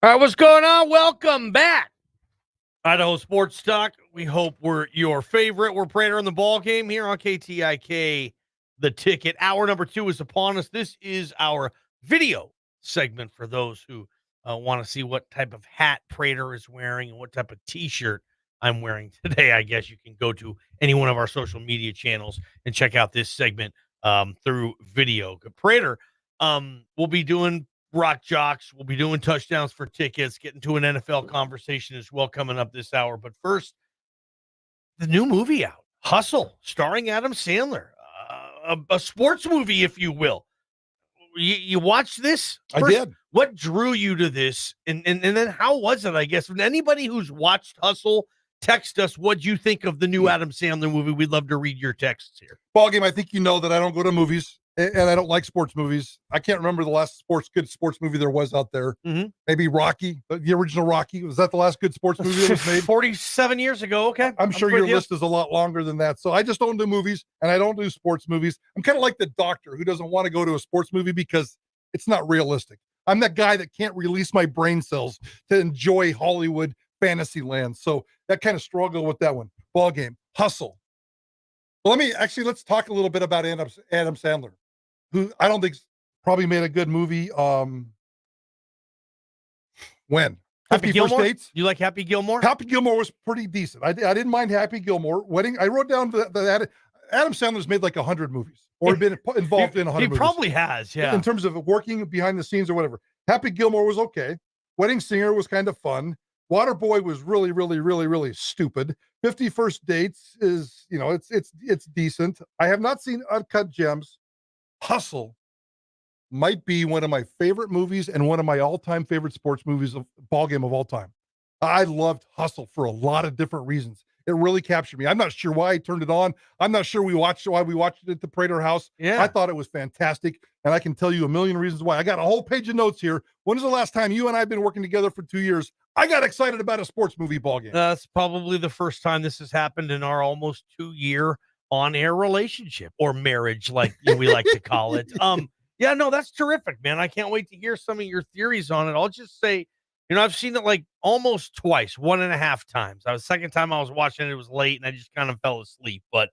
All right, what's going on? Welcome back. Idaho Sports Talk. We hope we're your favorite. We're Prater on the ball game here on KTIK. The Ticket. Hour number 2 is upon us. This is our video segment for those who want to see what type of hat Prater is wearing and what type of T-shirt I'm wearing today. I guess you can go to any one of our social media channels and check out this segment through video. Prater will be doing Rock Jocks. We'll be doing touchdowns for tickets, getting to an NFL conversation as well coming up this hour. But first, the new movie out, Hustle, starring Adam Sandler, a sports movie, if you will. You watched this? First, I did. What drew you to this? And then how was it, I guess? When anybody who's watched Hustle, text us what you think of the new Adam Sandler movie. We'd love to read your texts here. Ballgame, I think you know that I don't go to movies. And I don't like sports movies. I can't remember the last good sports movie there was out there. Mm-hmm. Maybe Rocky, the original Rocky. Was that the last good sports movie that was made? 47 years ago. Okay. I'm sure your list is a lot longer than that. So I just don't do movies, and I don't do sports movies. I'm kind of like the doctor who doesn't want to go to a sports movie because it's not realistic. I'm that guy that can't release my brain cells to enjoy Hollywood fantasy land. So that kind of struggle with that one. Ballgame, Hustle. Well, let's talk a little bit about Adam Sandler, who I don't think probably made a good movie. When? Happy Gilmore? Dates? You like Happy Gilmore? Happy Gilmore was pretty decent. I didn't mind Happy Gilmore. Wedding. I wrote down that Adam Sandler's made like 100 movies or been involved in 100 movies. He probably has, yeah. In terms of working behind the scenes or whatever. Happy Gilmore was okay. Wedding Singer was kind of fun. Waterboy was really, really, really, really stupid. 50 First Dates is, it's decent. I have not seen Uncut Gems. Hustle might be one of my favorite movies and one of my all-time favorite sports movies of ballgame of all time. I loved Hustle for a lot of different reasons. It really captured me. I'm not sure why I turned it on. I'm not sure why we watched it at the Prater house. Yeah. I thought it was fantastic, and I can tell you a million reasons why. I got a whole page of notes here. When is the last time you and I have been working together for 2 years? I got excited about a sports movie ballgame. That's probably the first time this has happened in our almost 2-year on-air relationship, or marriage, like we like to call it. Yeah, no, that's terrific, man. I can't wait to hear some of your theories on it. I'll just say, I've seen it like almost twice, 1.5 times. The second time I was watching it was late, and I just kind of fell asleep. But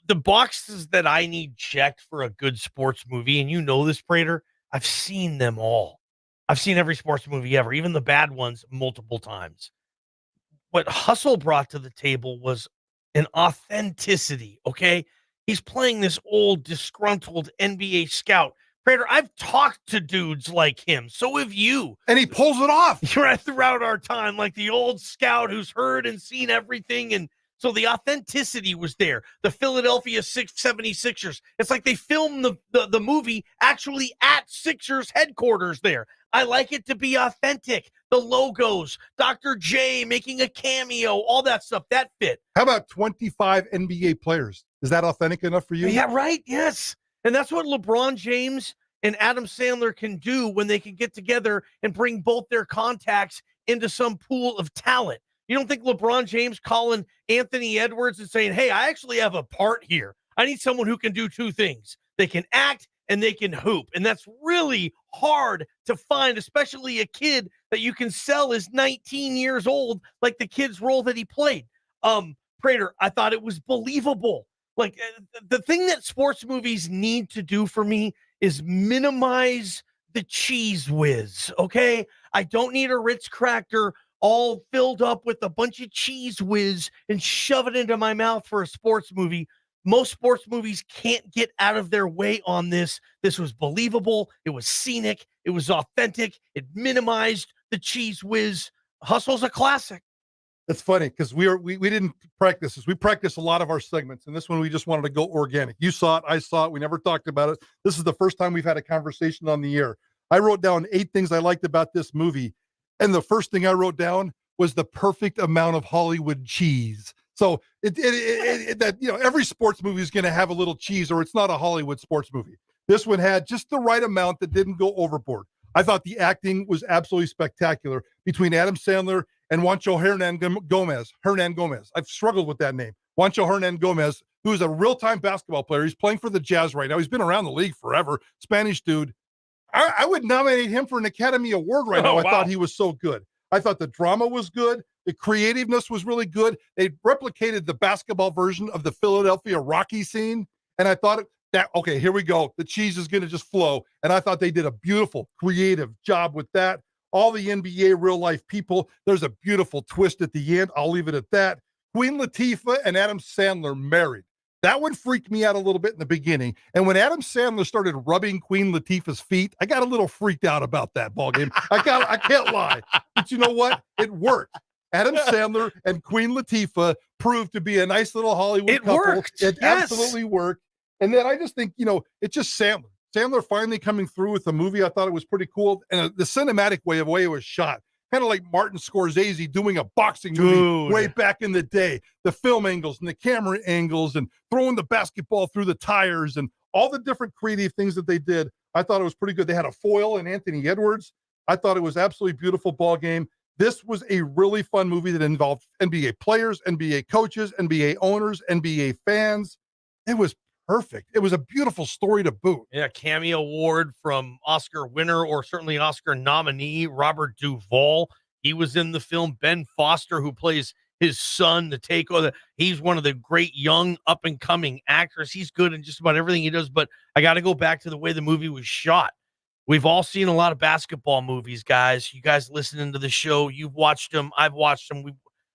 the boxes that I need checked for a good sports movie, and you know this, Prater, I've seen them all. I've seen every sports movie ever, even the bad ones, multiple times. What Hustle brought to the table was an authenticity, okay? He's playing this old, disgruntled NBA scout. Prater, I've talked to dudes like him. So have you. And he pulls it off. Right throughout our time, like the old scout who's heard and seen everything. And so the authenticity was there. The Philadelphia 76ers. It's like they filmed the movie actually at Sixers headquarters there. I like it to be authentic. The logos, Dr. J making a cameo, all that stuff, that fit. How about 25 NBA players? Is that authentic enough for you? Yeah, right. Yes. And that's what LeBron James and Adam Sandler can do when they can get together and bring both their contacts into some pool of talent. You don't think LeBron James calling Anthony Edwards and saying, hey, I actually have a part here. I need someone who can do two things. They can act and they can hoop. And that's really hard to find, especially a kid that you can sell is 19 years old, like the kid's role that he played. Prater, I thought it was believable. Like the thing that sports movies need to do for me is minimize the cheese whiz. Okay. I don't need a Ritz cracker all filled up with a bunch of cheese whiz and shove it into my mouth for a sports movie. Most sports movies can't get out of their way on this. This was believable. It was scenic. It was authentic. It minimized the cheese whiz. Hustle's a classic. That's funny because we didn't practice this. We practiced a lot of our segments, and this one we just wanted to go organic. You saw it, I saw it. We never talked about it. This is the first time we've had a conversation on the air. I wrote down 8 things I liked about this movie, and the first thing I wrote down was the perfect amount of Hollywood cheese. So every sports movie is going to have a little cheese, or it's not a Hollywood sports movie. This one had just the right amount that didn't go overboard. I thought the acting was absolutely spectacular between Adam Sandler and Juancho Hernan Gomez. I've struggled with that name. Juancho Hernan Gomez, who is a real-time basketball player. He's playing for the Jazz right now. He's been around the league forever. Spanish dude. I would nominate him for an Academy Award right now. Oh, I wow. thought he was so good. I thought the drama was good. The creativeness was really good. They replicated the basketball version of the Philadelphia Rocky scene. And I thought that, okay, here we go. The cheese is going to just flow. And I thought they did a beautiful, creative job with that. All the NBA real life people. There's a beautiful twist at the end. I'll leave it at that. Queen Latifah and Adam Sandler married. That one freaked me out a little bit in the beginning. And when Adam Sandler started rubbing Queen Latifah's feet, I got a little freaked out about that ball game. I can't lie. But you know what? It worked. Adam Sandler and Queen Latifah proved to be a nice little Hollywood couple. Worked. It yes. absolutely worked. And then I just think, it's just Sandler. Sandler finally coming through with the movie. I thought it was pretty cool. And the cinematic way it was shot, kind of like Martin Scorsese doing a boxing movie way back in the day. The film angles and the camera angles and throwing the basketball through the tires and all the different creative things that they did. I thought it was pretty good. They had a foil in Anthony Edwards. I thought it was absolutely beautiful ball game. This was a really fun movie that involved NBA players, NBA coaches, NBA owners, NBA fans. It was perfect. It was a beautiful story to boot. Yeah, cameo award from Oscar winner or certainly Oscar nominee Robert Duvall. He was in the film. Ben Foster, who plays his son, the takeover. He's one of the great young up and coming actors. He's good in just about everything he does. But I got to go back to the way the movie was shot. We've all seen a lot of basketball movies, guys. You guys listening to the show, you've watched them. I've watched them.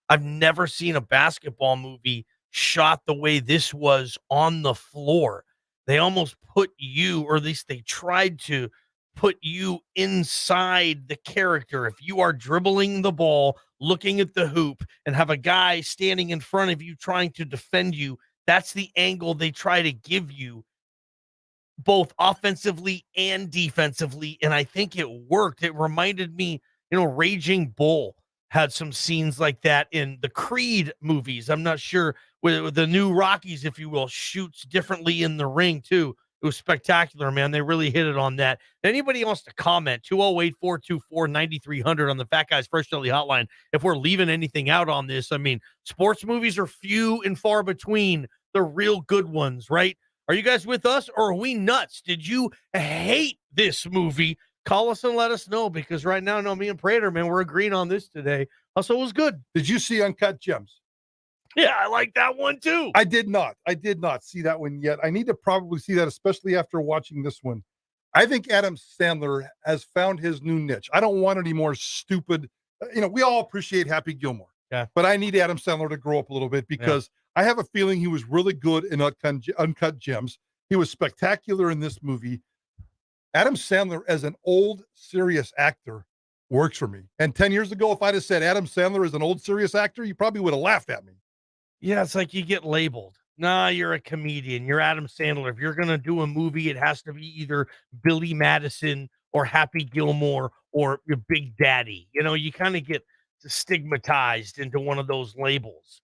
I've never seen a basketball movie shot the way this was on the floor. They almost put you, or at least they tried to put you inside the character. If you are dribbling the ball, looking at the hoop, and have a guy standing in front of you trying to defend you, that's the angle they try to give you, both offensively and defensively. And I think it worked. It reminded me, Raging Bull had some scenes like that in the Creed movies. I'm not sure with the new Rockies, if you will, shoots differently in the ring too. It was spectacular, man. They really hit it on that. Anybody wants to comment, 208-424-9300 on the Fat Guys First Daily Hotline. If we're leaving anything out on this, I mean, sports movies are few and far between the real good ones, right? Are you guys with us or are we nuts? Did you hate this movie? Call us and let us know, because right now, no, me and Prater, man, we're agreeing on this today. Also, it was good. Did you see Uncut Gems? Yeah, I like that one too. I did not see that one yet. I need to probably see that, especially after watching this one. I think Adam Sandler has found his new niche. I don't want any more stupid, we all appreciate Happy Gilmore. Yeah. But I need Adam Sandler to grow up a little bit, because I have a feeling he was really good in Uncut Gems. He was spectacular in this movie. Adam Sandler as an old, serious actor works for me. And 10 years ago, if I'd have said Adam Sandler is an old, serious actor, you probably would have laughed at me. Yeah, it's like you get labeled. Nah, you're a comedian. You're Adam Sandler. If you're going to do a movie, it has to be either Billy Madison or Happy Gilmore or your Big Daddy. You kind of get stigmatized into one of those labels.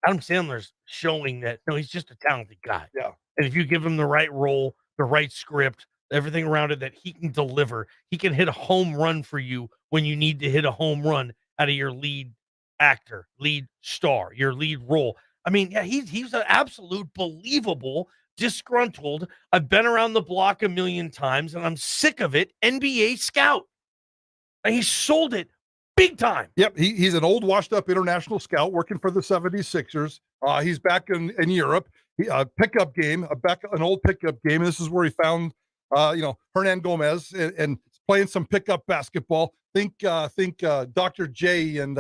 Adam Sandler's showing that, no, he's just a talented guy. Yeah. And if you give him the right role, the right script, everything around it that he can deliver, he can hit a home run for you when you need to hit a home run out of your lead actor, lead star, your lead role. I mean, yeah, he's an absolute believable, disgruntled, I've been around the block a million times and I'm sick of it, NBA scout. And he sold it big time. Yep, he's an old, washed-up international scout working for the 76ers. He's back in Europe. Pickup game, an old pickup game. And this is where he found, Hernan Gomez and playing some pickup basketball. Think Dr. J and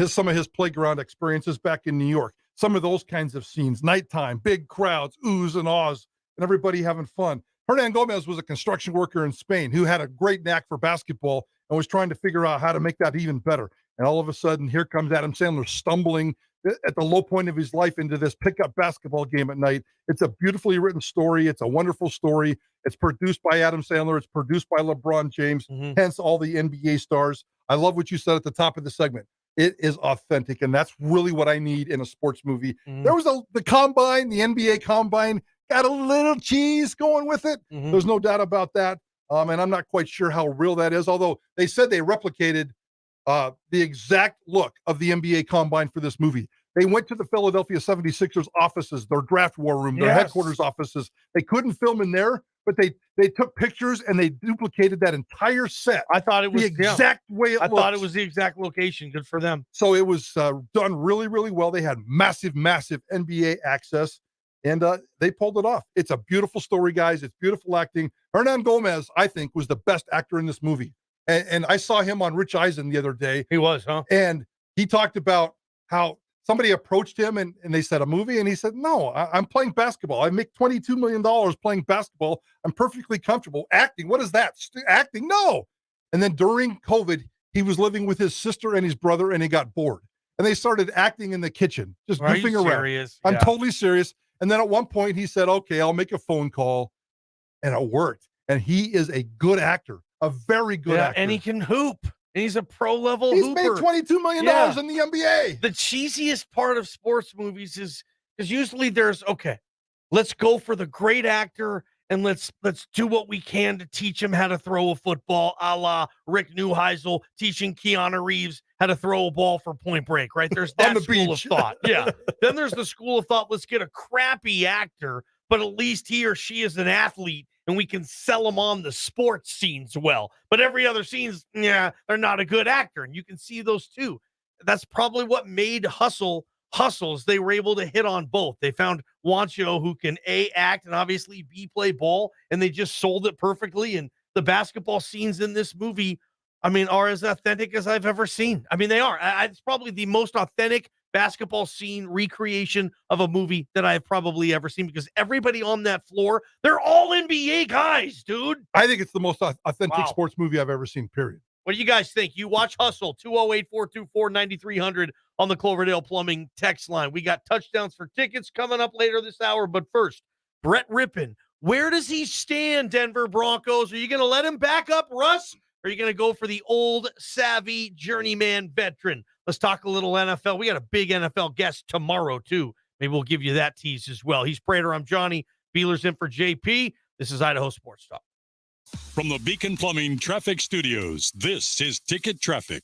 some of his playground experiences back in New York. Some of those kinds of scenes, nighttime, big crowds, oohs and ahs, and everybody having fun. Hernan Gomez was a construction worker in Spain who had a great knack for basketball and was trying to figure out how to make that even better. And all of a sudden, here comes Adam Sandler stumbling at the low point of his life into this pickup basketball game at night. It's a beautifully written story. It's a wonderful story. It's produced by Adam Sandler. It's produced by LeBron James, hence all the NBA stars. I love what you said at the top of the segment. It is authentic, and that's really what I need in a sports movie. There was the combine, the NBA combine, got a little cheese going with it. There's no doubt about that. And I'm not quite sure how real that is, although they said they replicated the exact look of the NBA combine for this movie. They went to the Philadelphia 76ers offices, their draft war room, their headquarters offices. They couldn't film in there, but they took pictures and they duplicated that entire set. I thought it was the exact way it I looks. thought it was the exact location. Good for them. So it was done really, really well. They had massive NBA access, and they pulled it off. It's a beautiful story, guys. It's beautiful acting. Hernan Gomez, I think, was the best actor in this movie. And I saw him on Rich Eisen the other day. He was, huh? And he talked about how somebody approached him and they said, a movie? And he said, no, I'm playing basketball. I make $22 million playing basketball. I'm perfectly comfortable. Acting, what is that? Acting? No. And then during COVID, he was living with his sister and his brother, and he got bored. And they started acting in the kitchen, just goofing around. Serious? I'm totally serious. And then at one point he said, okay, I'll make a phone call. And it worked. And he is a good actor, a very good actor. And he can hoop. And he's a pro-level hooper. He's made $22 million in the NBA. The cheesiest part of sports movies is usually there's, okay, let's go for the great actor and let's do what we can to teach him how to throw a football, a la Rick Neuheisel teaching Keanu Reeves how to throw a ball for Point Break, right? There's that school of thought. Yeah. Then there's the school of thought, let's get a crappy actor, but at least he or she is an athlete and we can sell them on the sports scenes well. But every other scene's, they're not a good actor. And you can see those too. That's probably what made Hustles. They were able to hit on both. They found Wancho who can A, act, and obviously B, play ball, and they just sold it perfectly. And the basketball scenes in this movie, I mean, are as authentic as I've ever seen. I mean, they are. It's probably the most authentic basketball scene recreation of a movie that I've probably ever seen, because everybody on that floor, they're all NBA guys, dude. I think it's the most authentic sports movie I've ever seen, period. What do you guys think? You watch Hustle, 208-424-9300 on the Cloverdale Plumbing text line. We got touchdowns for tickets coming up later this hour, but first, Brett Rippon. Where does he stand, Denver Broncos? Are you going to let him back up Russ? Or are you going to go for the old, savvy, journeyman veteran? Let's talk a little NFL. We got a big NFL guest tomorrow, too. Maybe we'll give you that tease as well. He's Prater. I'm Johnny. Beeler's in for JP. This is Idaho Sports Talk. From the Beacon Plumbing Traffic Studios, this is Ticket Traffic.